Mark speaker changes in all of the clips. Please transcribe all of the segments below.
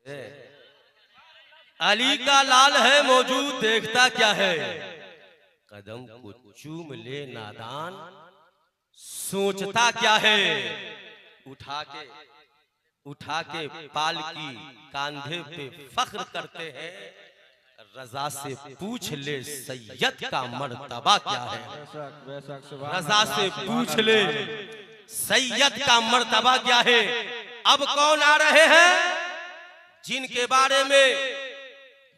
Speaker 1: से अली का लाल है मौजूद, देखता क्या है, कदम को चूम ले नादान, सोचता क्या है। उठा के पालकी कांधे पे फख्र करते हैं, रजा से पूछ ले सैयद का मर्तबा क्या है। रजा से पूछ ले सैयद का मर्तबा क्या है। अब कौन आ रहे हैं जिनके बारे में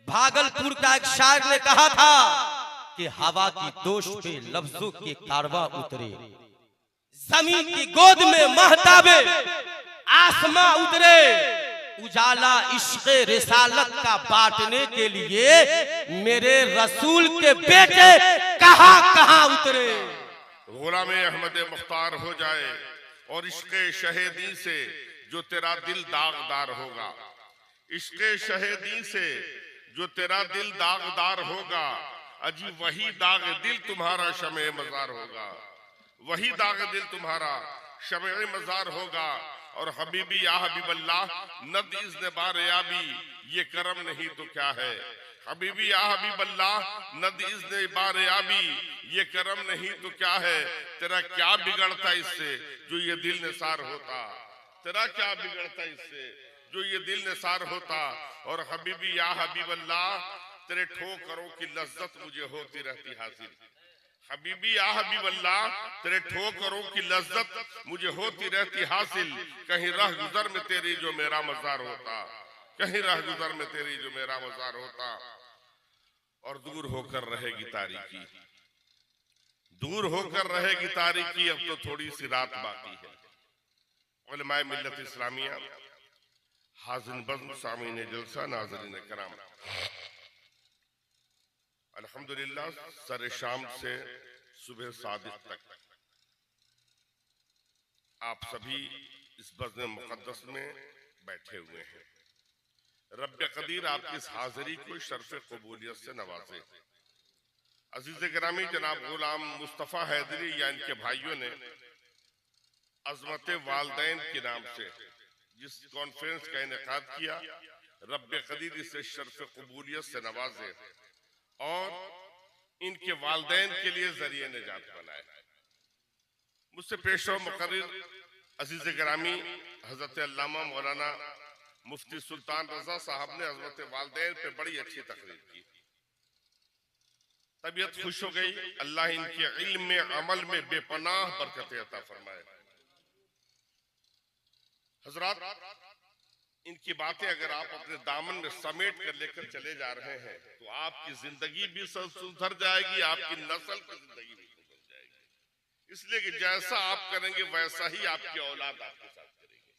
Speaker 1: भागलपुर का एक शायर ने कहा था कि हवा की दोष पे लफ्जों के कारवा उतरे, जमीन की गोद में महताबे आसमां उतरे, उजाला इश्क़े रिसालत का बांटने के लिए मेरे रसूल के बेटे कहां उतरे।
Speaker 2: गुलाम अहमद मुख्तार हो जाए और इश्क़े शहीदी से जो तेरा दिल दागदार होगा, इश्क़े शहीदी से जो तेरा दिल दागदार होगा, अजी वही दाग दिल तुम्हारा शमे मजार होगा, वही दाग दिल तुम्हारा शमे मजार होगा। और हबीबी या हबीबल्लाह नद इज़्न बारियाबी, ये करम नहीं तो क्या है। हबीबी या हबीबल्लाह नद इज़्न बारियाबी, ये करम नहीं तो क्या है। तेरा क्या बिगड़ता इससे जो ये दिल निसार होता, तेरा क्या बिगड़ता इससे जो ये दिल निसार होता। और हबीबी या हबीबल्लाह तेरे ठोकरों की लज्जत मुझे होती रहती हासिल। हबीबी या हबीबल्लाह तेरे ठोकरों की लज्जत मुझे होती रहती हासिल। कहीं राह गुजर में तेरी जो मेरा मजार होता, कहीं राह गुजर में तेरी जो मेरा मजार होता। और दूर होकर रहेगी तारीकी, दूर होकर रहेगी तारीकी, अब तो थोड़ी सी रात बाकी है। उलमाए मिल्लत इस्लामिया, हाज़िन बज़्म, सामीन जलसा, नाज़रीन कराम, अल्हम्दुलिल्लाह सर शाम से सुबह सादिक तक आप सभी इस बज़्म मुक़द्दस में बैठे हुए हैं। रब्ब क़दीर आपकी इस हाज़िरी को शर्फ़ क़बूलियत से नवाजे। अज़ीज़ गिरामी जनाब गुलाम मुस्तफ़ा हैदरी या इनके भाइयों ने अज़मत वालदैन के नाम से जिस कॉन्फ्रेंस का इनेकाद किया, रब्ब क़दीर इसे शर्फ़ क़बूलियत से नवाजे और इनके वालदैन के लिए जरिए निजात बनाए। मुझसे पेशवा मुक़र्रिर अज़ीज़ गिरामी हज़रत अल्लामा मौलाना मुफ्ती सुल्तान रज़ा साहब ने अज़मत वालदैन पे बड़ी अच्छी तकरीर की। तबीयत खुश हो गई। अल्लाह इनके इल्म में, अमल में बेपनाह बरकत अता फरमाए। हज़रात, इनकी बातें अगर आप अपने दामन में समेट कर लेकर चले जा रहे हैं तो आपकी जिंदगी भी सुधर जाएगी, आपकी नस्ल की जिंदगी भी सुधर जाएगी। इसलिए कि जैसा आप करेंगे वैसा ही आपकी औलाद आपके साथ करेगी।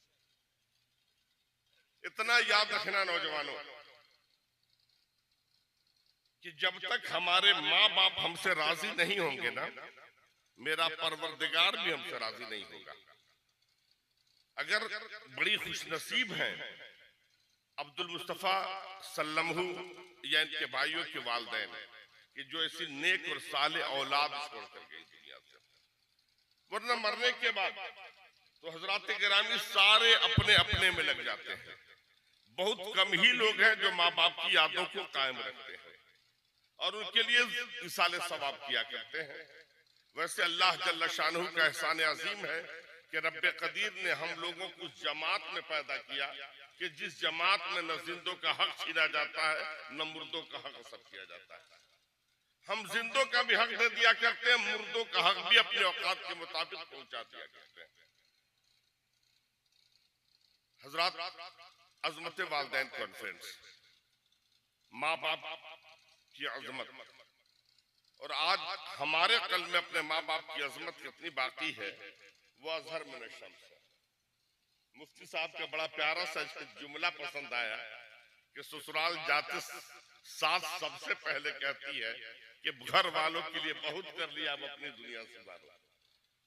Speaker 2: इतना याद रखना नौजवानों कि जब तक हमारे माँ बाप हमसे राजी नहीं होंगे ना, मेरा परवरदिगार भी हमसे राजी नहीं होगा। अगर बड़ी खुशनसीब हैं अब्दुल मुस्तफा सल्लमहु या इनके भाइयों के वालिदैन कि जो ऐसी नेक और साले औलाद छोड़ कर गई दुनिया से, वरना मरने के बाद तो हजरात गिरामी सारे अपने अपने में लग जाते हैं। बहुत कम ही लोग हैं जो माँ बाप की यादों को कायम रखते हैं और उनके लिए इसाले सवाब किया करते हैं। वैसे अल्लाह जल्ल शानहू का एहसान अजीम है कि रब्बे क़दीर ने हम लोगों को उस जमात में पैदा किया कि जिस जमात में न जिंदों का हक छीना जाता है न मुर्दों का हक असर किया जाता है। हम जिंदों का भी हक दे दिया करते हैं, मुर्दों का हक भी अपने औकात के मुताबिक पहुंचा दिया करते हैं। हजरात, अजमत वालदैन कॉन्फ्रेंस, माँ बाप की अजमत, और आज हमारे कल में अपने माँ बाप की अजमत कितनी बाकी है वो अजहर में शम्स है। मुफ्ती साहब का बड़ा प्यारा सा जुमला पसंद आया कि ससुराल जाते सास सबसे पहले कहती है कि घर वालों के लिए बहुत कर लिया, अब अपनी दुनिया सुधारो।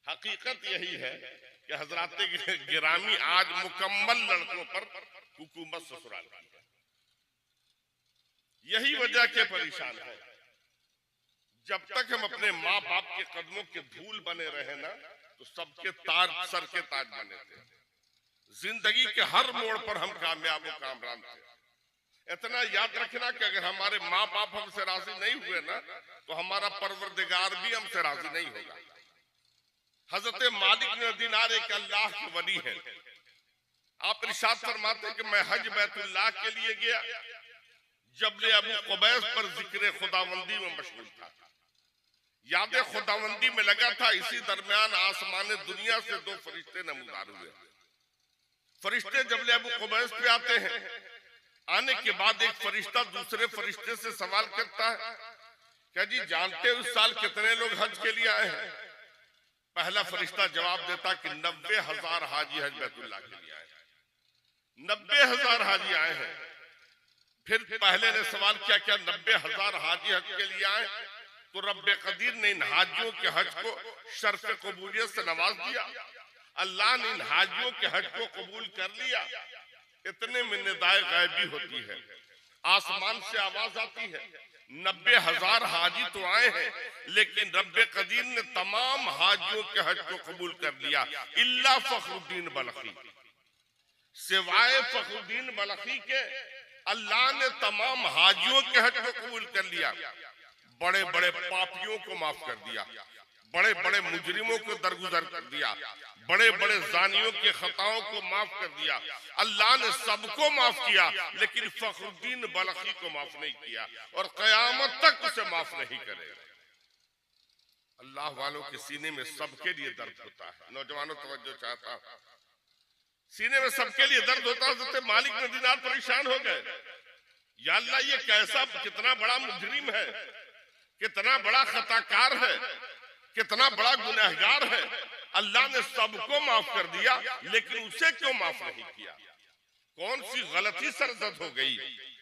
Speaker 2: हकीकत यही है कि हजरात गिरामी आज मुकम्मल लड़कों पर हुकूमत ससुराल की है। यही वजह के परेशान है। जब तक हम अपने माँ बाप के कदमों के धूल बने रहे ना तो सबके ताज सर के ताज बने थे। जिंदगी के हर मोड़ पर हम कामयाब व कामरान थे। इतना याद रखना कि अगर हमारे माँ बाप हमसे राजी नहीं हुए ना तो हमारा परवरदिगार भी हमसे राजी नहीं होगा। हजरत मालिक बिन दीनार एक अल्लाह के वली है। आप इरशाद फरमाते कि मैं हज बैतुल्लाह के लिए गया, जबले अबू कुबैस पर जिक्र खुदावंदी में मशगूल था, याद खुदावंदी में लगा था। इसी दरमियान आसमान दुनिया से दो फरिश्ते नमूदार हुए। फरिश्ते जबले अबू कुबैस पे आते हैं, आने के बाद एक फरिश्ता दूसरे फरिश्ते से सवाल करता है, क्या जी जानते हो इस साल कितने लोग हज के लिए आए हैं? पहला फरिश्ता जवाब देता कि 90,000 हाजी हज बैतुल्लाह के लिए आए। 90,000 हाजी आए हैं। फिर पहले ने सवाल किया, क्या 90,000 हाजी हज के लिए आए? तो रब्बे कदीर ने इन हाजियों के हज को शर्फ कबूलियत से नवाज दिया। अल्लाह ने इन हाजियों के हज को कबूल कर लिया। इतने में निदाए गायबी होती है, आसमान से आवाज आती है, 90,000 हाजी तो आए हैं, लेकिन रब्बे कदीर ने तमाम हाजियों के हज को कबूल कर लिया, इल्ला फखरुद्दीन बलखी, सिवाय फखरुद्दीन बलखी के अल्लाह ने तमाम हाजियों के हज को कबूल कर लिया। बड़े बड़े पापियों को माफ कर दिया, बड़े बड़े मुजरिमों को दरगुजर कर दिया, बड़े बड़े जानियों के खताओं को माफ कर दिया। अल्लाह ने सबको माफ किया, लेकिन फखरुद्दीन बलखी को माफ नहीं किया और कयामत तक उसे माफ नहीं करेगा। अल्लाह वालों के सीने में सबके लिए दर्द होता है। नौजवानों तवज्जो चाहता हूं, सीने में सबके लिए दर्द होता है। हज़रत मालिक बिन दीनार परेशान हो गए, या अल्लाह ये कैसा, कितना बड़ा मुजरिम है, कितना बड़ा खताकार है, कितना बड़ा गुनहगार है। अल्लाह ने सबको माफ कर दिया, लेकिन उसे क्यों माफ नहीं किया? कौन सी गलती सरजद हो गई?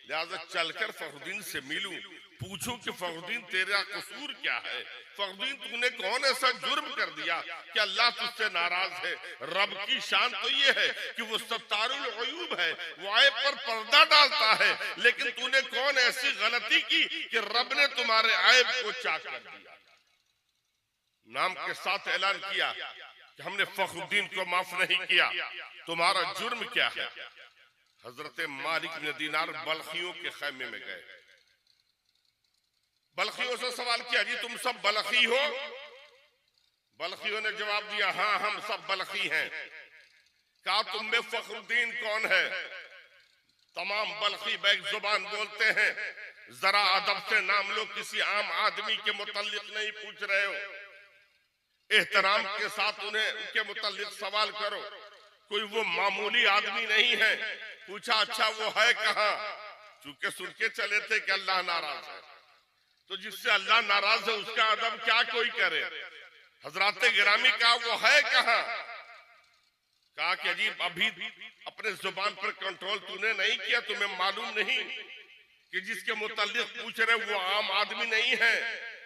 Speaker 2: लिहाजा चलकर फखरुद्दीन से मिलूं, पूछूं कि फखरुद्दीन तेरा कसूर क्या है? फखरुद्दीन तूने कौन ऐसा जुर्म कर दिया कि अल्लाह तुझसे नाराज है? रब की शान तो ये है कि वो सत्तारुल अयूब है, वो ऐब पर पर्दा डालता है, लेकिन तूने कौन ऐसी गलती की कि रब ने तुम्हारे ऐब को चाक कर दिया? नाम के साथ ऐलान किया कि हमने फखरुद्दीन को माफ नहीं किया, तुम्हारा जुर्म क्या है? हजरत मालिक बिन दीनार बलखियों के खैमे में गए, बलखियों से सवाल किया, जी तुम सब बलखी हो? बलखियों ने जवाब दिया, हाँ हम सब बलखी हैं। कहा तुम में फखरुद्दीन कौन है? तमाम बलखी बैक जुबान बोलते हैं, जरा अदब से नाम लो, किसी आम आदमी के मुतल्लिक नहीं पूछ रहे हो, एहतराम के साथ उन्हें उनके मुतल्लिक सवाल करो। कोई वो मामूली आदमी नहीं है। पूछा, अच्छा वो है कहाँ? चूंकि सुन के चले थे कि अल्लाह नाराज है, तो जिससे अल्लाह नाराज है उसका अदब क्या कोई करे? हजरत गिरामी का वो है कहाँ? कहा कि अजीब, अभी अपने जुबान पर कंट्रोल तूने नहीं किया, तुम्हें मालूम नहीं कि जिसके मुतल्लिक पूछ रहे वो आम आदमी नहीं है,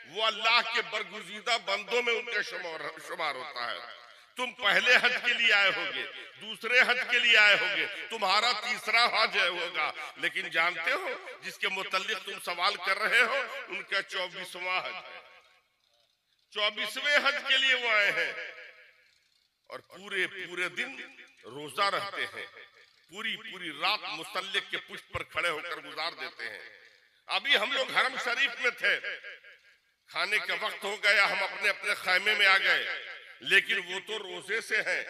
Speaker 2: वो अल्लाह के बरगुजीदा बंदों में उनका शुमार होता है। तुम पहले हज के लिए आए होगे, दूसरे हज के लिए आए होगे, तुम्हारा तीसरा हज होगा, लेकिन जानते हो जिसके मुतल्लिक तुम सवाल कर रहे हो उनका 24वां हज है। 24वें हज के लिए वो आए हैं और पूरे पूरे दिन रोजा रहते हैं, पूरी पूरी रात मुसल्लिक के पुष्प पर खड़े होकर गुजार देते हैं। अभी हम लोग हरम शरीफ में थे, खाने का वक्त हो गया, हम अपने अपने खैमे में आ गए, लेकिन वो तो रोजे से हैं।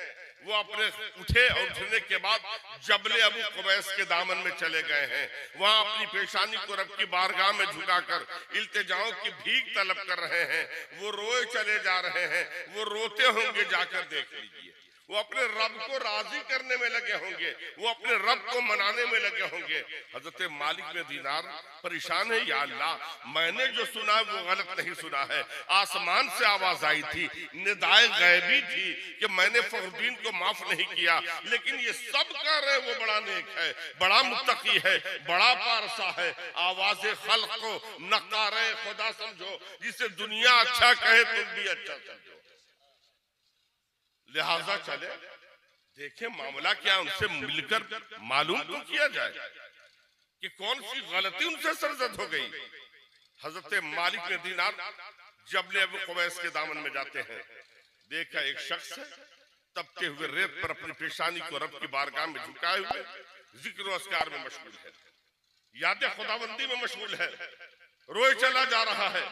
Speaker 2: वो अपने उठे और उठने के बाद जबले अबू कुबैस के दामन में चले गए हैं। वहां अपनी पेशानी को रब की बारगाह में झुकाकर इल्तिजाओं की भीख तलब कर रहे हैं। वो रोए चले जा रहे हैं, वो रोते होंगे, जाकर देख लीजिए। वो अपने रब को राजी करने में लगे होंगे, वो अपने रब को मनाने में लगे होंगे। हजरत मालिक बिन दीनार परेशान है, या अल्लाह मैंने जो सुना वो गलत नहीं सुना है। आसमान से आवाज आई थी, निदाए गैबी थी कि मैंने फखरुद्दीन को माफ नहीं किया, लेकिन ये सब कह रहे वो बड़ा नेक है, बड़ा मुत्तकी है, बड़ा पारसा है। आवाज खल्क को नकारे खुदा समझो, जिसे दुनिया अच्छा कहे तुम भी अच्छा समझो। लिहाजा चले देखें मामला क्या, उनसे मिलकर मालूम तो किया जाए कि कौन सी गलती उनसे सरजद हो गई। हजरत मालिक बिन दीनार जबले अबू कुबैस के दामन में जाते हैं, देखा एक शख्स है तपते हुए रेत पर अपनी पेशानी को रब की बारगाह में झुकाए हुए जिक्र अस्कार में मशगूल है। याद खुदाबंदी में मशगूल है, रोए चला जा रहा है,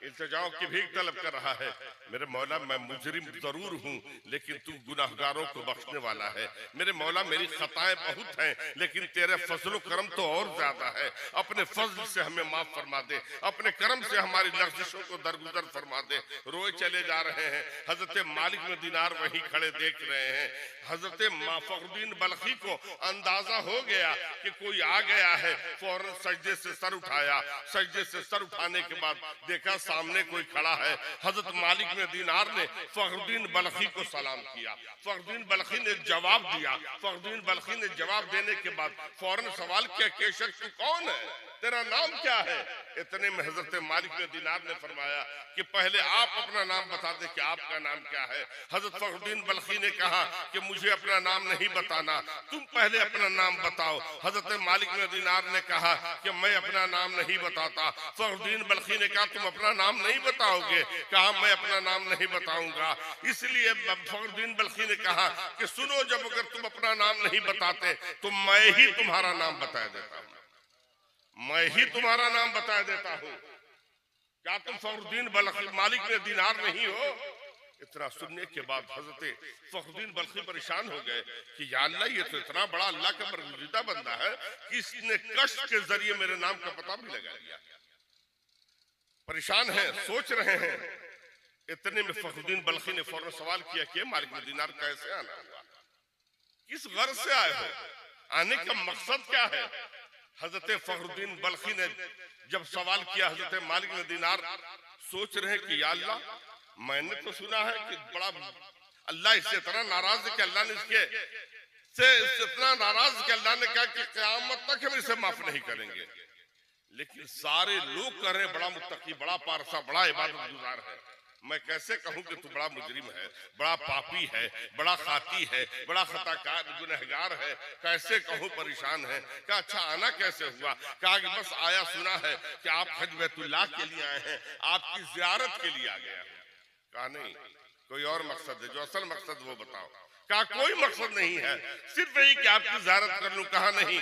Speaker 2: इल्तिजाओं की भीख तलब कर रहा है। मेरे मौला मैं मुजरिम जरूर हूँ लेकिन तू गुनाहगारों को बख्शने वाला है। मेरे मौला मेरी खताएं बहुत हैं लेकिन तेरे फजल करम तो और ज्यादा है। अपने फजल से हमें माफ फरमा दे, अपने करम से हमारी लफ्जिशों को दरगुजर फरमा दे। रोए चले जा रहे हैं। हजरत मालिक में दिनार वहीं खड़े देख रहे हैं। हजरत फखरुद्दीन बल्खी को अंदाजा हो गया कि कोई आ गया है। फौरन सजदे से सर उठाया। सजदे से सर उठाने के बाद देखा सामने कोई खड़ा है। हजरत मालिक में दिनार ने फखरुद्दीन बल्खी को सलाम किया। फखरुद्दीन बल्खी ने जवाब दिया। फखरुद्दीन बल्खी ने जवाब देने के बाद फौरन सवाल किया, केशक तू कौन है, तेरा नाम क्या है? इतने में हजरत मालिक में दिनार ने फरमाया कि पहले आप अपना नाम बता दे कि आपका नाम क्या है। हजरत फखरुद्दीन बल्खी ने कहा कि मुझे अपना नाम नहीं बताना, तुम पहले अपना नाम बताओ। हजरत मालिक में दिनार ने कहा कि मैं अपना नाम नहीं बताता। फखरुद्दीन बल्खी ने कहा तुम अपना नाम नहीं बताओगे? कहा मैं अपना नाम नहीं बताऊंगा। इसलिए फखरुद्दीन बल्खी ने कहा कि सुनो, जब अगर तुम अपना नाम नहीं बताते तो मैं ही तुम्हारा नाम बता देता हूँ, मैं ही तुम्हारा नाम बता देता हूँ। क्या तुम फखरुद्दीन बल्खी मालिक में दिनार नहीं हो? इतना सुनने के बाद हजरत फखरुद्दीन बल्खी परेशान हो गए कि या अल्लाह, ये तो इतना बड़ा अल्लाह का बरगुज़ीदा बंदा है कि इसने कष्ट के जरिए मेरे नाम का पता भी लगा लिया। परेशान है, सोच रहे हैं। इतने में फखरुद्दीन बल्खी ने फौरन सवाल किया कि मालिक में दिनार कैसे आना हुआ, किस गर्ज से आए हो, आने का मकसद क्या है? हजरत फखरुद्दीन बल्खी ने जब सवाल किया, हजरत मालिक में दिनार सोच रहे कि या अल्लाह, मैंने तो सुना है कि बड़ा अल्लाह इससे इतना नाराज है कि अल्लाह ने इसके से इतना नाराज कि अल्लाह ने कहा कि क़यामत तक हम इसे माफ नहीं करेंगे। लेकिन सारे लोग कह रहे हैं बड़ा मुत्तकी, बड़ा पारसा, बड़ा इबादत गुजार है। मैं कैसे कहूं कि तू बड़ा मुजरिम है, बड़ा पापी है, बड़ा खाती है, बड़ा खताकार गुनहगार है? कैसे कहूं, परेशान है। कहा अच्छा आना कैसे हुआ? कहा कि बस आया सुना है कि आप हज बैतुल्लाह के लिए आए हैं, आपकी ज़ियारत के लिए आ गया हूं। कहा नहीं, कोई और मकसद है, जो असल मकसद वो बताओ। कहा कोई मकसद नहीं है, सिर्फ यही कि आपकी ज़ियारत कर लूं। कहा नहीं।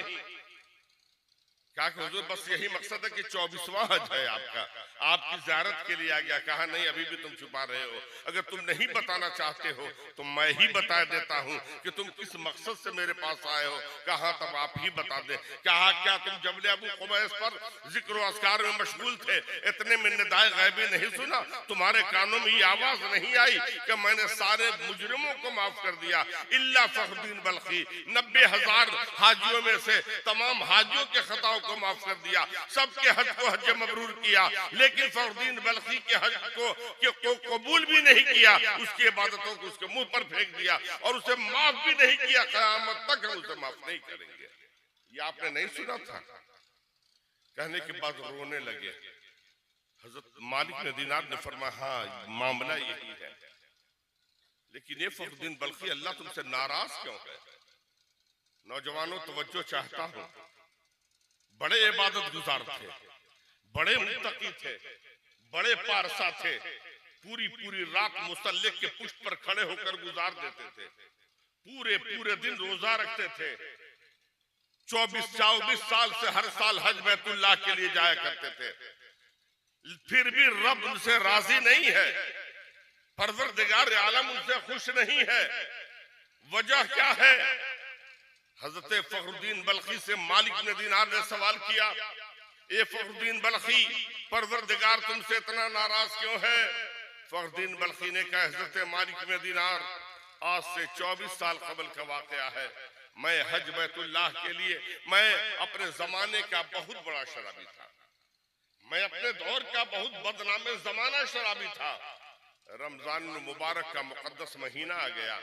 Speaker 2: कहा कि हुजूर बस यही मकसद है कि 24वां हज है आपका, आपकी ज़ियारत के लिए आ गया। कहा नहीं, अभी भी तुम छुपा रहे हो। अगर तुम नहीं बताना चाहते हो तो मैं ही बता देता हूँ कि तुम किस मकसद से मेरे पास आए हो। कहा तब आप ही बता दे। कहा क्या तुम जबल अबू कुबैस पर जिक्र व अस्कार में मशगूल थे, इतने में निदाए गैबी नहीं सुना? तुम्हारे कानों में ये आवाज नहीं आई कि मैंने सारे मुजरिमों को माफ कर दिया इल्ला फखरुद्दीन बल्खी? 90,000 हाजियों में से तमाम हाजियों के खताओं को माफ कर दिया, सबके हज को हज मबरूर किया, लेकिन फखरुद्दीन बल्खी के हज को कबूल भी नहीं किया। उसकी इबादतों को उसके मुंह पर फेंक दिया और उसे माफ भी नहीं किया। क़यामत तक हम उसे माफ नहीं करेंगे। ये आपने नहीं सुना था? कहने के बाद रोने लगे। हजरत मालिक ने दिनार ने फरमाया हाँ मामला यही है, लेकिन ये फखरुद्दीन बल्खी अल्लाह तुमसे नाराज क्यों है? नौजवानों तवज्जो चाहता हूं, बड़े इबादत गुजार थे, बड़े मुत्तकी थे, बड़े पारसा थे, पूरी पूरी रात मुसल्ले के पुष्ट पर खड़े होकर गुजार देते थे, पूरे पूरे दिन रोजा रखते थे, 24 साल से हर साल हज बैतुल्लाह के लिए जाया करते थे। फिर भी रब उनसे राजी नहीं है, परवरदिगार आलम उनसे खुश नहीं है। वजह क्या है? हजरत फखरुद्दीन बल्खी से मालिक ने दिनार ने सवाल किया, ए फखरुद्दीन बल्खी, परवरदिगार तुमसे इतना नाराज क्यों है? फखरुद्दीन बल्खी ने कहा हजरत मालिक में दिनार, आज से 24 साल कबल का वाकया है। मैं हज बैतुल्लाह के लिए, मैं अपने जमाने का बहुत बड़ा शराबी था, मैं अपने दौर का बहुत बदनाम जमाना शराबी था। रमजान मुबारक का मुकद्दस महीना आ गया।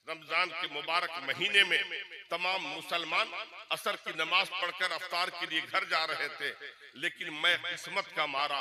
Speaker 2: रमजान के मुबारक महीने में तमाम मुसलमान असर की नमाज पढ़कर अफ्तार के लिए घर जा रहे थे, लेकिन मैं किस्मत का मारा,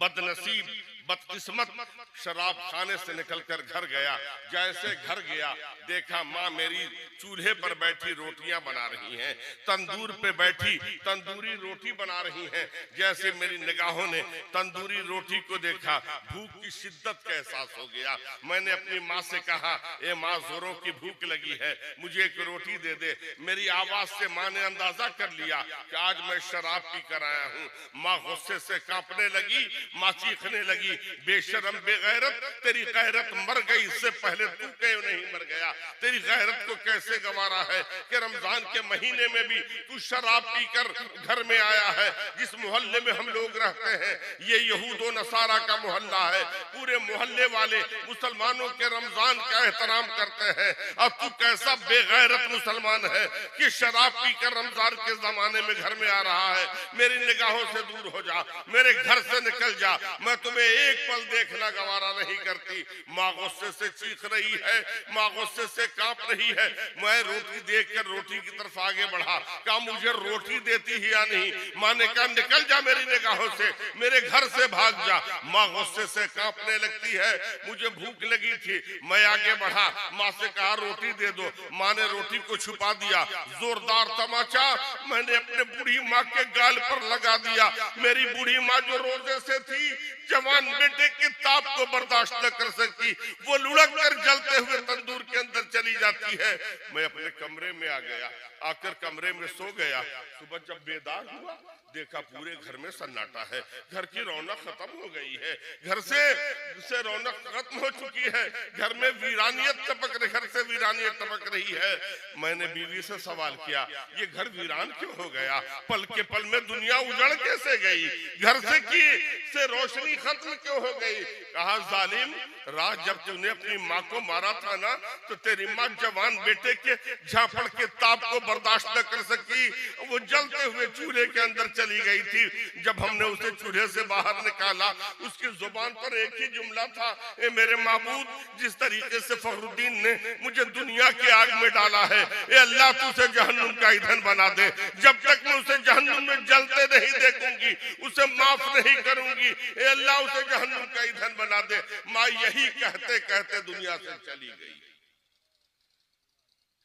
Speaker 2: बदनसीब, बदकिस्मत शराब खाने से निकलकर घर गया। जैसे घर गया देखा माँ मेरी चूल्हे पर बैठी रोटियां बना रही हैं, तंदूर पे बैठी तंदूरी रोटी बना रही हैं। जैसे मेरी निगाहों ने तंदूरी रोटी को देखा, भूख की शिद्दत का एहसास हो गया। मैंने अपनी माँ से कहा, ए माँ जोरों की भूख लगी है, मुझे एक रोटी दे दे। मेरी आवाज से माँ ने अंदाजा कर लिया कि आज मैं शराब पी कर आया हूँ। माँ गुस्से से कांपने लगी, माँ चीखने लगी, बेशरम बेगैरत, तेरी गैरत मर गई, इससे पहले तू क्यों नहीं मर गया? तेरी गैरत को कैसे गंवारा है कि रमजान के महीने में भी तू शराब पीकर घर में आया है। जिस मोहल्ले में हम लोग रहते हैं ये यहूदो नसारा का मोहल्ला है। पूरे मोहल्ले वाले मुसलमानों के रमजान का एहतराम करते हैं और तू कैसा बेगैरत मुसलमान है कि शराब पीकर रमजान के जमाने में घर में आ रहा है। मेरी निगाहों से दूर हो जा, मेरे घर से निकल जा, मैं तुम्हें एक पल देखना गवारा नहीं करती। माँ गुस्से से चीख रही है, माँ गुस्से से कांप रही है। मैं रोटी देखकर रोटी की तरफ आगे बढ़ा, कहा मुझे रोटी देती ही या नहीं? माँ ने कहा निकल जा मेरी निगाहों से, मेरे घर से भाग जा। माँ गुस्से से कांपने लगती है। मुझे भूख लगी थी, मैं आगे बढ़ा, माँ से कहा रोटी दे दो। माँ ने रोटी को छुपा दिया। जोरदार तमाचा मैंने अपने बूढ़ी माँ के गाल पर लगा दिया। मेरी बूढ़ी माँ जो रोजे से थी, जवान बेटे की ताप को बर्दाश्त न कर सकती, वो लुढ़क कर जलते हुए तंदूर के अंदर चली जाती है। मैं अपने कमरे में आ गया, आकर कमरे में सो गया। सुबह जब बेदार हुआ देखा पूरे घर में सन्नाटा है, घर की रौनक खत्म हो गई है, घर से रौनक खत्म हो चुकी है, घर में वीरानियत टपक रही, घर से वीरानियत टपक रही है। मैंने बीवी से सवाल किया ये घर वीरान क्यों हो गया? पल के पल में दुनिया उजड़ कैसे गई? घर से रोशनी खत्म क्यों हो गई? कहा जालिम, रात जब तूने अपनी माँ को मारा था ना, तो तेरी माँ जवान बेटे के झापड़ के ताप को बर्दाश्त न कर सकी, वो जलते हुए चूल्हे के अंदर चली गई थी। जब हमने उसे चूल्हे से बाहर निकाला, उसकी जुबान पर एक ही जुमला था, ए मेरे माबूद, जिस तरीके से फखरुद्दीन ने मुझे दुनिया की आग में डाला है, ए अल्लाह तू उसे जहन्नुम का ईंधन बना दे। जब तक मैं उसे जहन्नुम में जलते नहीं देखूंगी, उसे माफ नहीं करूंगी। ए अल्लाह उसे जहन्नुम का ईंधन बना दे। माँ यही कहते कहते दुनिया से चली गई।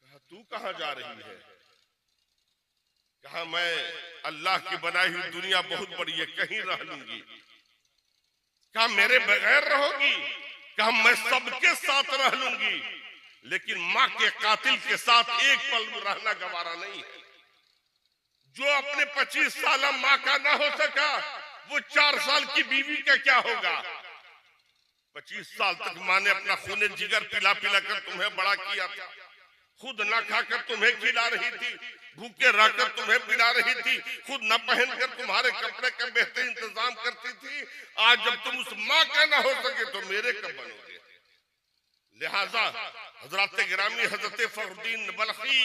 Speaker 2: कहा तू कहां जा रही है? कहा मैं अल्लाह की बनाई हुई दुनिया बहुत बड़ी है, कहीं रह लूंगी। कहा मेरे बगैर रहोगी? कहा मैं सबके साथ रह लूंगी, लेकिन माँ के कातिल के साथ एक पल रहना गवारा नहीं है। जो अपने 25 साल माँ का ना हो सका, वो 4 साल की बीवी का क्या होगा? 25 साल तक माँ ने अपना खूने जिगर पिला पिला कर तुम्हें बड़ा किया था, खुद ना खाकर तुम्हें खिला रही थी, भूखे रहकर तुम्हें पिला रही थी, खुद न पहनकर तुम्हारे कपड़े का बेहतर इंतजाम करती थी। आज जब तुम उस माँ का ना हो सके तो मेरे कब बनोगे? लिहाजा हजरत गिरामी हजरत फखरुद्दीन बल्खी,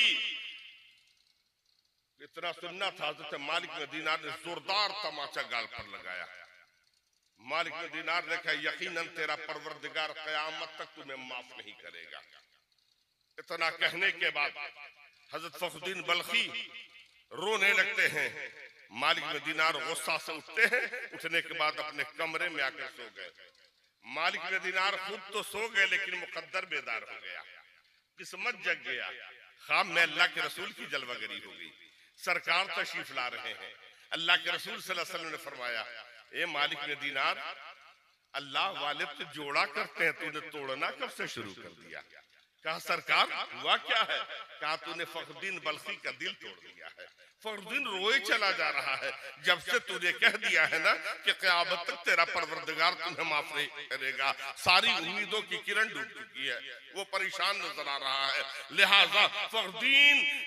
Speaker 2: इतना सुनना था, हजरत मालिक ने दीनार ने जोरदार तमाचा गाल पर लगाया। मालिक ने दीनार ने कहा यकीनन तेरा परवरदिगार कयामत तक तुम्हें माफ नहीं करेगा। इतना कहने के बाद हजरत फखरुद्दीन बल्खी रोने लगते हैं। मालिक में दीनार गुस्सा से उठते हैं, उठने के बाद अपने कमरे में आकर सो गए। मालिक में दीनार खुद तो सो गए, लेकिन मुकद्दर बेदार हो गया, किस्मत जग गया। ख्वाब में अल्लाह के रसूल की जलवागरी हो गई। सरकार तशरीफ ला रहे हैं। अल्लाह के रसूल सल्लल्लाहु अलैहि वसल्लम ने फरमाया, ए मालिक में दीनार, अल्लाह वाले तो जोड़ा करते हैं, तूने तोड़ना कब से शुरू कर दिया? कहा सरकार हुआ क्या है? कहा तूने फखरुद्दीन बल्खी का दिल तोड़ दिया है। फखरुद्दीन रोए चला जा रहा है, जब से तूने कह दिया है ना कि क़यामत तक तेरा परवरदिगार तुम्हें माफ नहीं करेगा। सारी उम्मीदों की किरण डूब चुकी है, वो परेशान नजर आ रहा है। लिहाजा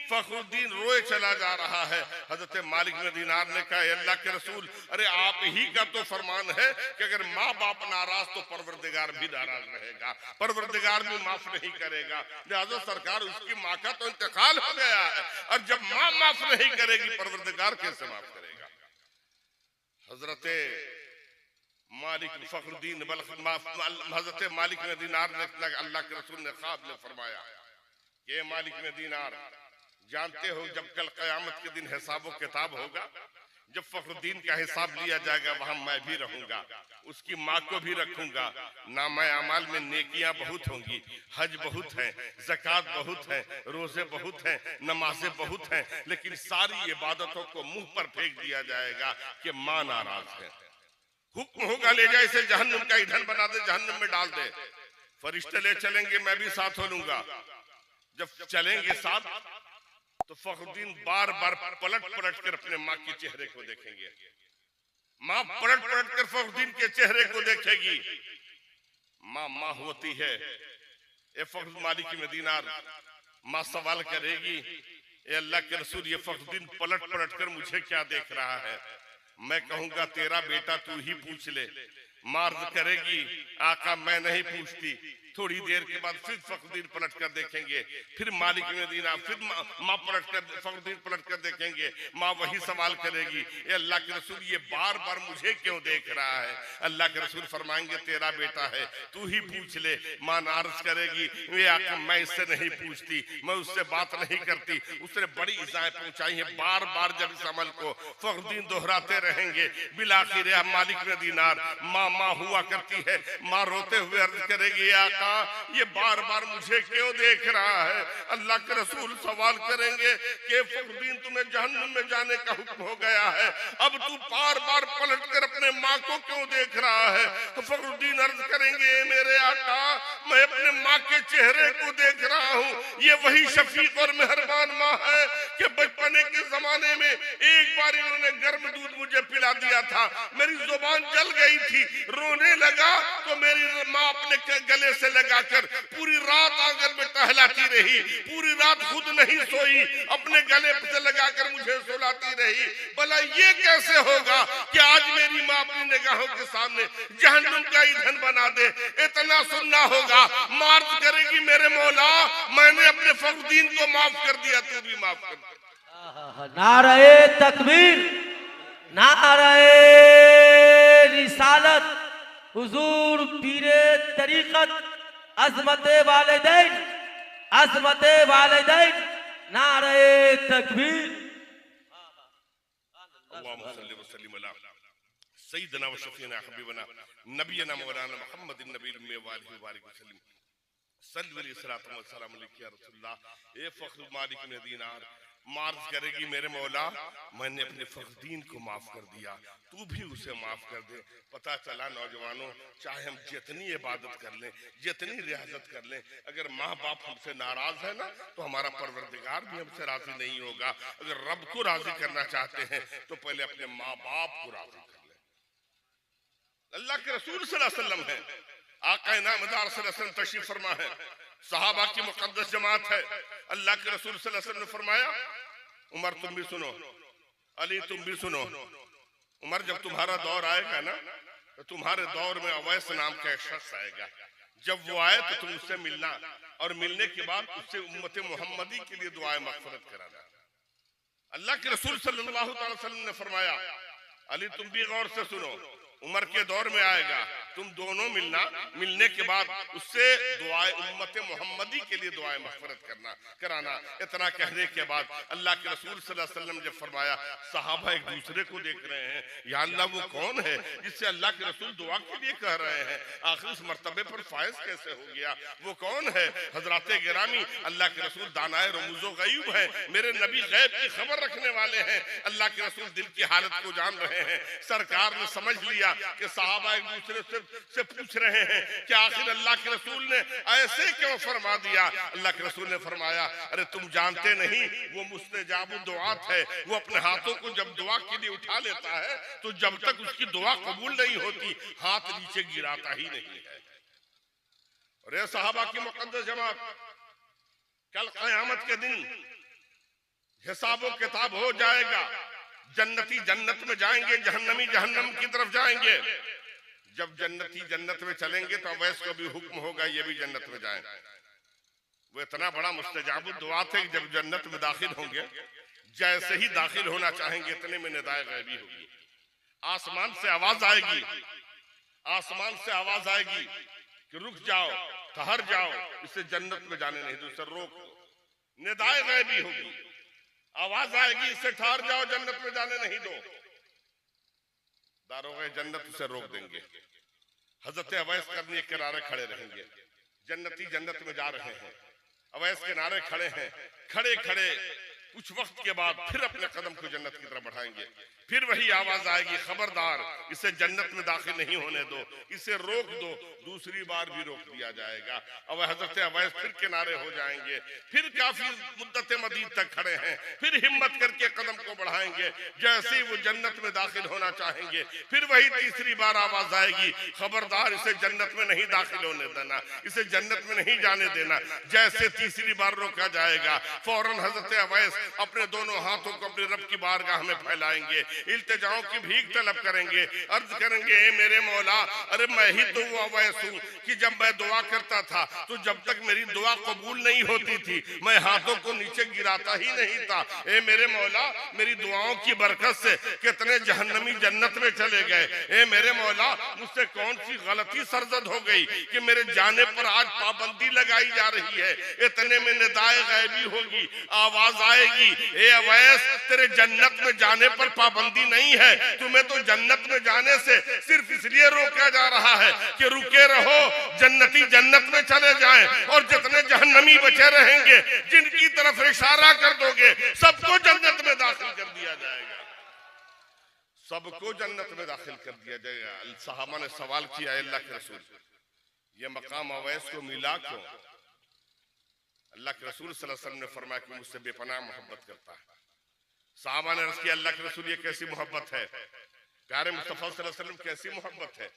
Speaker 2: फखरुद्दीन रोए चला जा रहा है। हजरत मालिक में दीनार ने कहा अल्लाह के रसूल, अरे आप ही का तो फरमान है कि अगर माँ बाप नाराज तो परवरदिगार भी नाराज रहेगा, परवरदिगार भी माफ नहीं करेगा। लिहाजा सरकार उसकी माँ का तो इंतकाल हो गया है, और जब माँ माफ नहीं करेगी परवरदिगार कैसे माफ करेगा? हजरत मालिक फखरुद्दीन हजरत मालिक में दीनार ने अल्लाह के रसूल ने ख्वाब में फरमाया, ये मालिक में दीनार, जानते हो जब कल क़यामत के दिन हिसाब व किताब होगा, जब फखरुद्दीन का हिसाब लिया जाएगा वहां मैं भी रहूंगा, उसकी माँ को भी रखूंगा। नामा अमाल में नेकियां बहुत होंगी, हज बहुत है, ज़कात बहुत है, रोजे बहुत हैं, नमाजें बहुत हैं, लेकिन सारी इबादतों को मुंह पर फेंक दिया जाएगा कि माँ नाराज है। हुक्म होगा ले जाए इसे जहन्नुम का ईंधन बना दे, जहन्नुम में डाल दे। फरिश्ते ले चलेंगे, मैं भी साथ हो लूंगा। जब चलेंगे साथ तो फखरुद्दीन बार बार पलट पलट कर अपने माँ के चेहरे को देखेंगे। माँ पलट पलट कर फखरुद्दीन के चेहरे को देखेगी। माँ माँ होती है, ए फखरुद्दीन मालिक मदीना, माँ सवाल करेगी, ए अल्लाह के रसूल ये फखरुद्दीन पलट पलट कर मुझे क्या देख रहा है? मैं कहूंगा तेरा बेटा तू ही पूछ ले। माँ अर्ज करेगी, आका मैं नहीं पूछती। थोड़ी देर के बाद फिर फखरुद्दीन पलट कर देखेंगे, फिर मालिक मदीना, फिर माँ पलट कर फखरुद्दीन पलट कर देखेंगे। माँ वही सवाल करेगी, ए अल्लाह के रसूल ये बार बार मुझे क्यों देख रहा है? अल्लाह के रसूल फरमाएंगे तेरा बेटा है, तू ही पूछ ले। माँ नार्ज करेगी, वे आका मैं इससे नहीं पूछती, मैं उससे बात नहीं करती, उसने बड़ी इज़ाएं पहुंचाई है। बार बार जब इस अमल को फखरुद्दीन दोहराते रहेंगे, बिलाखिर मालिक मदीना माँ माँ हुआ करती है। माँ रोते हुए अर्ज करेगी, आका ये बार बार मुझे क्यों देख रहा है? अल्लाह के रसूल सवाल करेंगे कि फखरुद्दीन तुम्हें जहन्नुम में जाने का हुक्म हो गया है, अब तू बार बार पलट कर अपने माँ को क्यों देख रहा है? तो फखरुद्दीन अर्ज करेंगे, मेरे आका मैं अपने माँ के चेहरे को देख रहा हूँ। ये वही शफीक और मेहरबान माँ है कि बचपने के जमाने में एक बार इन्होंने गर्म दूध मुझे पिला दिया था, मेरी जुबान जल गई थी, रोने लगा तो मेरी माँ अपने गले से लगाकर पूरी रात आंगन में टहलाती रही, पूरी रात खुद नहीं सोई, अपने गले से लगाकर मुझे सुलाती रही। भला ये कैसे होगा कि आज मेरी माँ अपनी निगाहों के सामने जहन्नुम का ईंधन बना दे? इतना सुनना होगा। मार्ज करेगी, मेरे मौला मैंने अपने फखरुद्दीन को माफ कर दिया, तू भी माफ कर दे।
Speaker 1: नारे तकबीर, नारे रिसालत, हुजूर पीरे तरीकत, अज़मते वालिदैन, अज़मते वालिदैन, नारे तकबीर।
Speaker 2: अल्लाहुम्मा सल्ली व सल्लिम अला सय्यिदना व शफीना हबीबना नबीना मौलाना मुहम्मदिन नबील उम्मी व आलिहि व बारिक वसल्लम सल्लल्लाहु अलैहि व सल्लम या रसूलल्लाह। ए फखरुल मालिक मदीना मार्ज करेगी, मेरे मौला मैंने अपने फखरुद्दीन को माफ कर दिया, तू भी उसे माफ कर दे। पता चला नौजवानों, चाहे हम जितनी इबादत कर लें, जितनी रियाजत कर लें, अगर माँ बाप हमसे नाराज है ना तो हमारा परवरदिगार भी हमसे राजी नहीं होगा। अगर रब को राजी करना चाहते हैं तो पहले अपने माँ बाप को राजी कर लें। अल्लाह के रसूल सल्लल्लाहु अलैहि वसल्लम है, आका इनामदार सल्लल्लाहु अलैहि वसल्लम तशरीफ फरमा है, सहाबा की मुकद्दस जमात है। अल्लाह के रसूल सल्लल्लाहु अलैहि वसल्लम ने फरमाया, उमर तुम भी सुनो, अली तुम भी सुनो, उमर जब तुम्हारा दौर आएगा ना तो तुम्हारे दौर में अवैस नाम का एक शख्स आएगा, जब वो आए तो तुम उससे मिलना और मिलने के बाद उससे उम्मत मोहम्मदी के लिए दुआएं मग़फ़िरत कराना। अल्लाह के रसूल सल्लल्लाहु अलैहि वसल्लम ने फरमाया, अली तुम भी गौर से सुनो, उमर के दौर में आएगा, तुम दोनों मिलना, मिलने के बाद उससे दुआएं उम्मत मोहम्मदी के लिए दुआएं मग़फ़िरत करना कराना। इतना कहने के बाद अल्लाह के रसूल सल्लल्लाहु अलैहि वसल्लम जब फरमाया, सहाबा एक दूसरे को देख रहे हैं, या अल्लाह वो कौन है जिससे अल्लाह के रसूल दुआ के लिए कह रहे हैं? आखिर उस मर्तबे पर फायज कैसे हो गया? वो कौन है? हजराते गिरामी, अल्लाह के रसूल दानाए रमूज़ो गैब हैं, मेरे नबी गैब की खबर रखने वाले हैं। अल्लाह के रसूल दिल की हालत को जान रहे हैं। सरकार ने समझ लिया कि सहाबा एक दूसरे से पूछ रहे हैं कि आखिर अल्लाह के रसूल ने ऐसे क्यों फरमा दिया? अल्लाह के रसूल ने फरमाया, अरे तुम जानते नहीं वो मुस्तजाबुद दुआत है, वो अपने हाथों को जब दुआ के लिए उठा लेता है तो जब तक उसकी दुआ कबूल नहीं होती हाथ नीचे गिराता ही नहीं है। अरे सहाबा की मुकद्दस जमात, कल क़यामत के दिन हिसाबो किताब हो जाएगा, जन्नती जन्नत में जाएंगे, जहन्नमी जहन्नम की तरफ जाएंगे। जब जन्नती जन्नत में चलेंगे तो अवैस को भी हुक्म होगा ये भी जन्नत में जाएं। वो इतना बड़ा मुस्तजाबुद दुआ थे कि जब जन्नत में दाखिल होंगे, जैसे ही दाखिल होना चाहेंगे इतने में निदाए गैबी होगी, आसमान से आवाज आएगी, आसमान से आवाज आएगी कि रुक जाओ, ठहर जाओ, इसे जन्नत में जाने नहीं दो, इसे रोको। निदाए गैबी होगी, आवाज आएगी, इससे ठहर जाओ, जन्नत में जाने नहीं दो। दारोगे जन्नत उसे रोक देंगे। हजरत अवैस करनी के किनारे खड़े रहेंगे, जन्नती जन्नत में जा रहे हैं, अवैस के किनारे खड़े हैं, खड़े खड़े कुछ वक्त के बाद फिर अपने कदम को जन्नत की तरफ बढ़ाएंगे, फिर वही आवाज आएगी, खबरदार इसे जन्नत में दाखिल नहीं होने दो, इसे रोक दो। दूसरी बार भी रोक दिया जाएगा। अब हजरत अवैस फिर किनारे हो जाएंगे, फिर काफी मुद्दत मदीद तक खड़े हैं, फिर हिम्मत करके कदम को बढ़ाएंगे। जैसे ही वो जन्नत में दाखिल होना चाहेंगे, फिर वही तीसरी बार आवाज आएगी, खबरदार इसे जन्नत में नहीं दाखिल होने देना, इसे जन्नत में नहीं जाने देना। जैसे तीसरी बार रोका जाएगा, फौरन हजरत अवैस अपने दोनों हाथों को अपने रब की बारगाह में फैलाएंगे, इल्तिजाओं की भीख तलब करेंगे, अर्ज करेंगे, ए मेरे मौला, अरे मैं ही तो वो अवैस हूं कि जब मैं दुआ करता था तो जब तक मेरी दुआ कबूल नहीं होती थी मैं हाथों को नीचे गिराता ही नहीं था। ए मेरे मौला, मेरी दुआओं की बरकत से कितने जहन्नमी जन्नत में चले गए। ए मेरे मौला, मुझसे कौन सी गलती सरजद हो गई कि मेरे जाने पर आज पाबंदी लगाई जा रही है। इतने में निदाए गैबी होगी, आवाज आएगी, ए अवैस, तेरे जन्नत में जाने पर पाबंदी नहीं है, तुम्हें तो जन्नत में जाने से सिर्फ इसलिए रोका जा रहा है कि रुके रहो, जन्नती जन्नत में चले जाएं, और जितने जहन्नमी बचे रहेंगे जिनकी तरफ इशारा कर दोगे सबको जन्नत में दाखिल कर दिया जाएगा, सबको जन्नत में दाखिल कर दिया जाएगा। सहाबा ने सवाल किया, अल्लाह के रसूल, ये मकाम अवैस को मिला क्यों? अल्लाह के रसूल सल्लल्लाहु अलैहि वसल्लम ने फरमाया कि मुझसे बेपनाह मोहब्बत करता है। सहाबा ने अर्ज़ किया, अल्लाह के रसूल, ये कैसी मोहब्बत है? प्यारे मुस्तफा सल्लल्लाहु अलैहि वसल्लम, कैसी मोहब्बत है?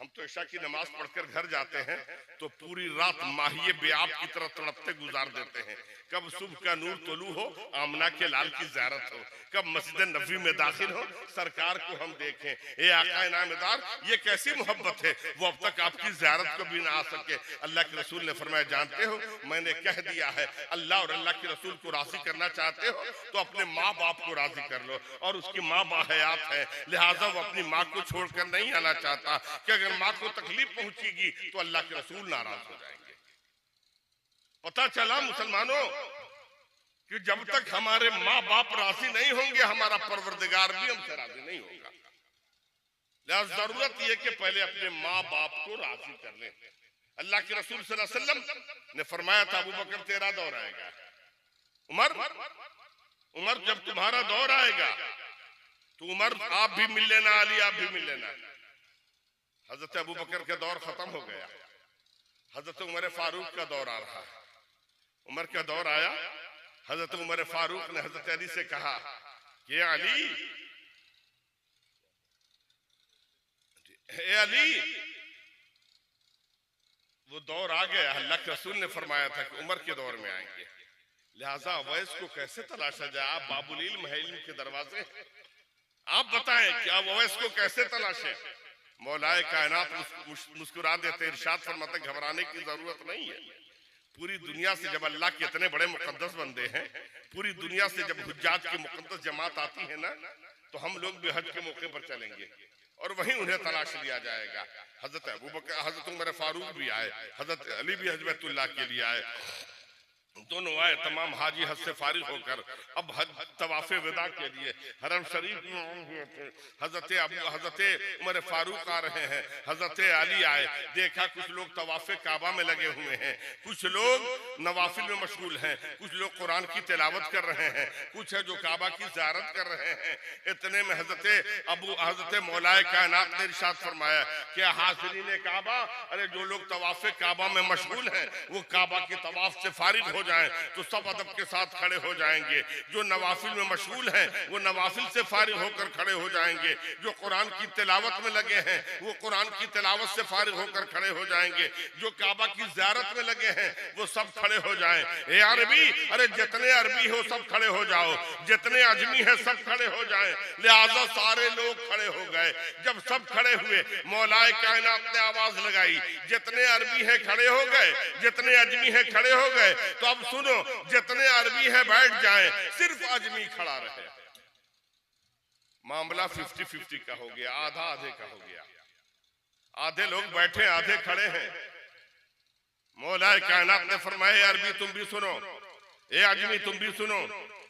Speaker 2: हम तो इशा की नमाज पढ़कर घर जाते हैं तो पूरी रात माहिए बेआब की तरह तड़पते गुजार देते हैं, कब सुबह का नूर तुलू हो, आमना के लाल की ज़ियारत हो, कब मस्जिद नबी में दाखिल हो, सरकार को हम देखें। ए आका इनामदार, ये कैसी मोहब्बत है? वो अब तक आपकी ज़ियारत को भी ना आ सके। अल्लाह के रसूल ने फरमाया, जानते हो, मैंने कह दिया है, अल्लाह और अल्लाह के रसूल को राजी करना चाहते हो तो अपने माँ बाप को राजी कर लो, और उसकी माँ बाहयात है, लिहाजा वो अपनी माँ को छोड़कर नहीं आना चाहता कि अगर माँ को तकलीफ पहुंचेगी तो अल्लाह के रसूल नाराज हो जाएंगे। पता चला मुसलमानों कि जब तक हमारे माँ बाप राजी नहीं होंगे हमारा परवरदिगार भी हमसे राजी नहीं होगा। लिहाजा जरूरत यह कि पहले अपने माँ बाप को राजी कर लें। अल्लाह के रसूल सल्लल्लाहु अलैहि वसल्लम ने फरमाया था, अबू बकर तेरा दौर आएगा, उमर जब तुम्हारा दौर आएगा तो उमर आप भी मिल लेना, अली आप भी मिल लेना। हजरत अबू बकर का दौर खत्म हो गया, हजरत उमर फारूक का दौर आ रहा है। उमर का दौर आया, हजरत उमर फारूक ने हजरत अली से कहा कि अली, ए अली, वो दौर आ गया। अल्लाह के रसूल ने फरमाया था कि उमर के दौर में आएंगे, लिहाजा अवैस को कैसे तलाशा जाए? आप बाबुल इल्म है, इल्म के दरवाजे, आप बताएं कि आप अवैस को कैसे तलाशें? मौलाए कायनात मुस्कुरा देते, इरशाद फरमाते, घबराने की जरूरत नहीं है। पूरी दुनिया से जब अल्लाह के इतने बड़े मुकद्दस बंदे हैं, पूरी दुनिया से जब हुज्जाज की मुकद्दस जमात आती है ना, तो हम लोग भी हज के मौके पर चलेंगे और वहीं उन्हें तलाश लिया जाएगा। हजरत अबू बकर, हजरत उमर फारूक भी आए, हजरत अली भी हज बैतुल्लाह के लिए आए, दोनों आए। तमाम हाजी हज से फारिग होकर अब हज तवाफ़े विदा के लिए हरम शरीफ में हुए थे। हजरत उमर फारूक आ रहे हैं, हजरत अली आए, देखा कुछ लोग तवाफ़े काबा में लगे हुए हैं, कुछ लोग नवाफिल में मशगूल हैं, कुछ लोग कुरान की तिलावत कर रहे हैं, कुछ है जो काबा की ज़ियारत कर रहे हैं। इतने में हजरत मौलाए कायनात ने इरशाद फरमाया कि हाज़िरीन काबा, अरे जो लोग तवाफ़े काबा में मशगूल हैं वो काबा के तवाफ से फारिग हो जाएं तो सब अदब के साथ खड़े हो जाएंगे। जो नवाफिल में मशगूल हैं वो नवाफिल से फारिग होकर खड़े हो जाएंगे, जो कुरान की तिलावत में लगे हैं वो कुरान की तिलावत से फारिग होकर खड़े हो जाएंगे, जो काबा की ज़ियारत में लगे हैं वो सब खड़े हो जाएं। ए अरबी, अरे जितने अरबी हो सब खड़े हो जाओ, जितने अजमी है सब खड़े हो जाएं। लिहाजा सारे लोग खड़े हो गए। जब सब खड़े हुए, मौलाए कायनात ने आवाज लगाई, जितने अरबी है खड़े हो गए, जितने अजमी है खड़े हो गए। तो अब सुनो, जितने अरबी है बैठ जाएं, सिर्फ अजमी खड़ा रहे। मामला 50-50 का हो गया, आधा आधे का हो गया। आधे लोग बैठे, आधे खड़े हैं। मौलाए कायनात ने फरमाया, अरबी तुम भी सुनो, ए अजमी तुम भी सुनो,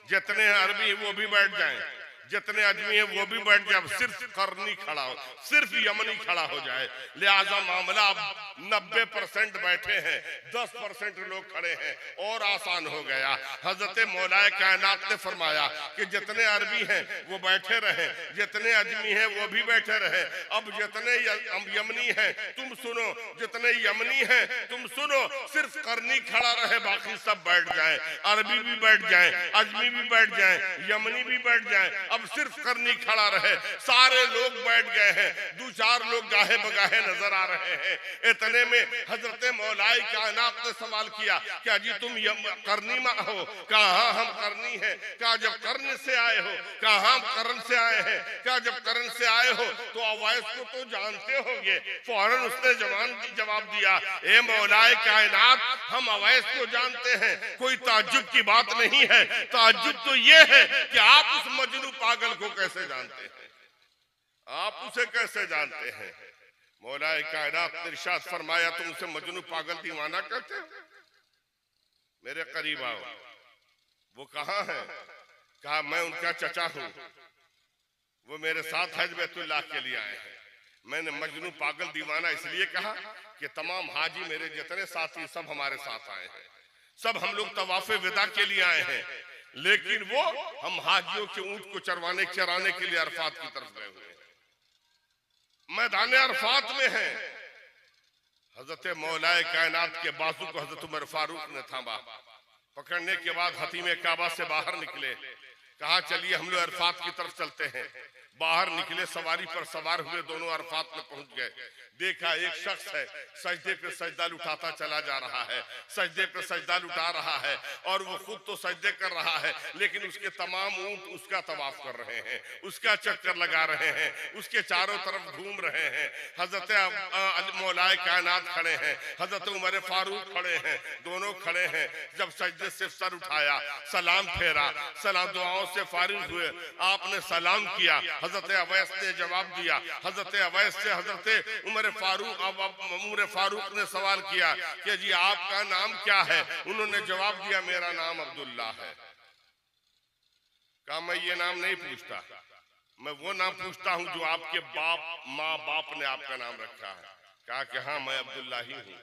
Speaker 2: जितने अरबी वो भी बैठ जाएं। जितने अजमी हैं वो भी बैठ जाए, सिर्फ करनी खड़ा हो, सिर्फ यमनी खड़ा हो जाए। लिहाजा मामला अब 90% बैठे हैं, 10% लोग खड़े हैं और आसान हो गया। हजरत मौलाए कायनात ने फरमाया कि जितने अरबी हैं वो बैठे रहे, जितने अजमी हैं वो भी बैठे रहे। अब जितने यमनी हैं तुम सुनो, जितने यमनी हैं तुम सुनो, सिर्फ करनी खड़ा रहे, बाकी सब बैठ जाए। अरबी भी बैठ जाए, अजमी भी बैठ जाए, यमनी भी बैठ जाए, अब सिर्फ करनी खड़ा रहे। सारे लोग बैठ गए हैं, 2-4 लोग गाहे बगाहे नजर आ रहे हैं। इतने में हजरत मौलाए कायनात ने सवाल किया, क्या जी तुम करनी में हो? कहा हम करनी है। क्या जब कर्ण से आए हो? कहा हम कर्ण से आए हैं। क्या जब कर्ण से आए हो तो अवैस को तो जानते होगे? फौरन उसने जवाब दिया, ए मौलाए कायनात, हम अवैस को जानते हैं, कोई ताज्जुब की बात नहीं है। ताज्जुब तो ये है कि आप उस मजनू पागल को कैसे जानते हैं, आप उसे कैसे जानते हैं? मौलाए कायनात ने इरशाद फरमाया, तुम उसे मजनू पागल दीवाना कहते हो? मेरे करीब आओ। वो कहाँ है? कहा मैं उनका चचा हूं, वो मेरे साथ हज बैतुल्लाह के लिए आए हैं। मैंने मजनू पागल दीवाना इसलिए कहा कि तमाम हाजी मेरे जितने साथी सब हमारे साथ आए हैं, सब हम लोग तवाफे विदा के लिए आए हैं, लेकिन वो हम हाजियों के ऊंट को चराने के लिए अरफात की तरफ गए हुए हैं, मैदान अरफात में हैं। हजरत मौलाए कायनात के बाजू को हजरत उमर फारूक ने थामा। पकड़ने के बाद हतीमे काबा से बाहर निकले, कहा चलिए हम लोग अरफात की तरफ चलते हैं। बाहर निकले, सवारी पर सवार हुए, दोनों अरफात में पहुंच गए। देखा एक शख्स है सजदे पे सजदा लुटाता चला जा रहा है, सजदे पे सजदा लुटा रहा है, और वो खुद तो सजदे कर रहा है, लेकिन उसके तमाम ऊंट उसका तवाफ कर रहे हैं, उसका चक्कर लगा रहे हैं, उसके चारों तरफ घूम रहे हैं। हजरत मौलाए कायनात खड़े हैं, हजरत उमर फारूक खड़े हैं, दोनों खड़े हैं। जब सजदे से सर उठाया, सलाम फेरा, सलाम दुआओं से फारिग हुए, आपने सलाम किया, हजरत अवैस ने जवाब दिया। हजरत अवैस से हजरत उमर फारूक ने सवाल किया कि जी आपका नाम क्या है? उन्होंने जवाब दिया मेरा नाम अब्दुल्ला है। कहा मैं ये नाम नहीं पूछता, मैं वो नाम पूछता हूं जो आपके माँ बाप ने आपका नाम रखा है। कहा कि हाँ मैं अब्दुल्ला ही हूं।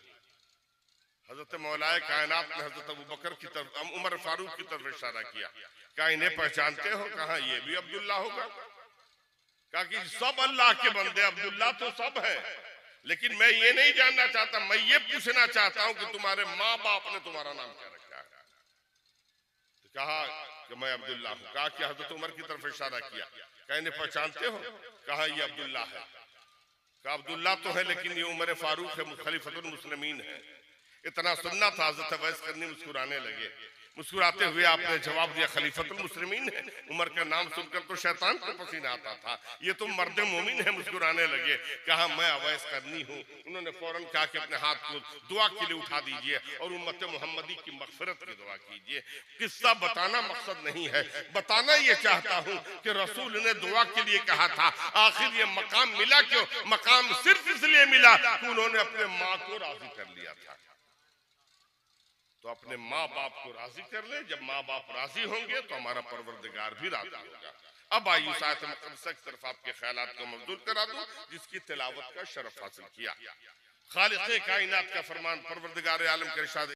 Speaker 2: हजरत मौलाए कायनात ने हजरत अबू बकर की तरफ, उमर फारूक की तरफ इशारा किया, क्या इन्हें पहचानते हो? कहा ये भी अब्दुल्ला होगा। कहा कि सब अल्लाह के बंदे, अब्दुल्ला तो सब है, लेकिन मैं ये नहीं जानना चाहता, मैं ये पूछना चाहता हूं कि तुम्हारे माँ बाप ने तुम्हारा नाम क्या रखा है? तो कहा कि मैं अब्दुल्ला हूं। कहा कि हजरत उमर की तरफ इशारा किया, कहा इन्हें पहचानते हो? कहा ये अब्दुल्ला है। कहा अब्दुल्ला तो है, लेकिन ये उमर फारूक है, खलीफतुल मुस्लिमीन है। इतना सुनना था, हजरत अवैस करनी मुस्कुराने लगे। मुस्कुराते हुए आपने जवाब दिया खलीफतुल मुस्लिमीन है। उमर का नाम सुनकर तो शैतान को पसीना आता था, ये तो मर्द मोमिन है। मुस्कुराने लगे। कहा मैं अवैस करनी हूँ। उन्होंने फौरन कहा कि अपने हाथ को दुआ के लिए उठा दीजिए और उम्मत मोहम्मदी की मगफिरत की दुआ कीजिए। किस्सा बताना मकसद नहीं है, बताना ये चाहता हूँ कि रसूल ने दुआ के लिए कहा था। आखिर ये मकाम मिला क्यों? मकाम सिर्फ इसलिए मिला कि उन्होंने अपने माँ को राजी कर लिया था। तो अपने माँ बाप को राजी कर ले, जब माँ बाप राजी होंगे तो हमारा परवरदिगार भी राजी होगा। अब आइए उस आयत मुक़द्दसा की तरफ आपके ख्यालात को मबदूल करा दूं, जिसकी तिलावत का शरफ हासिल किया। खालिक़े कायनात का फरमान, परवरदिगार आलम का इरशाद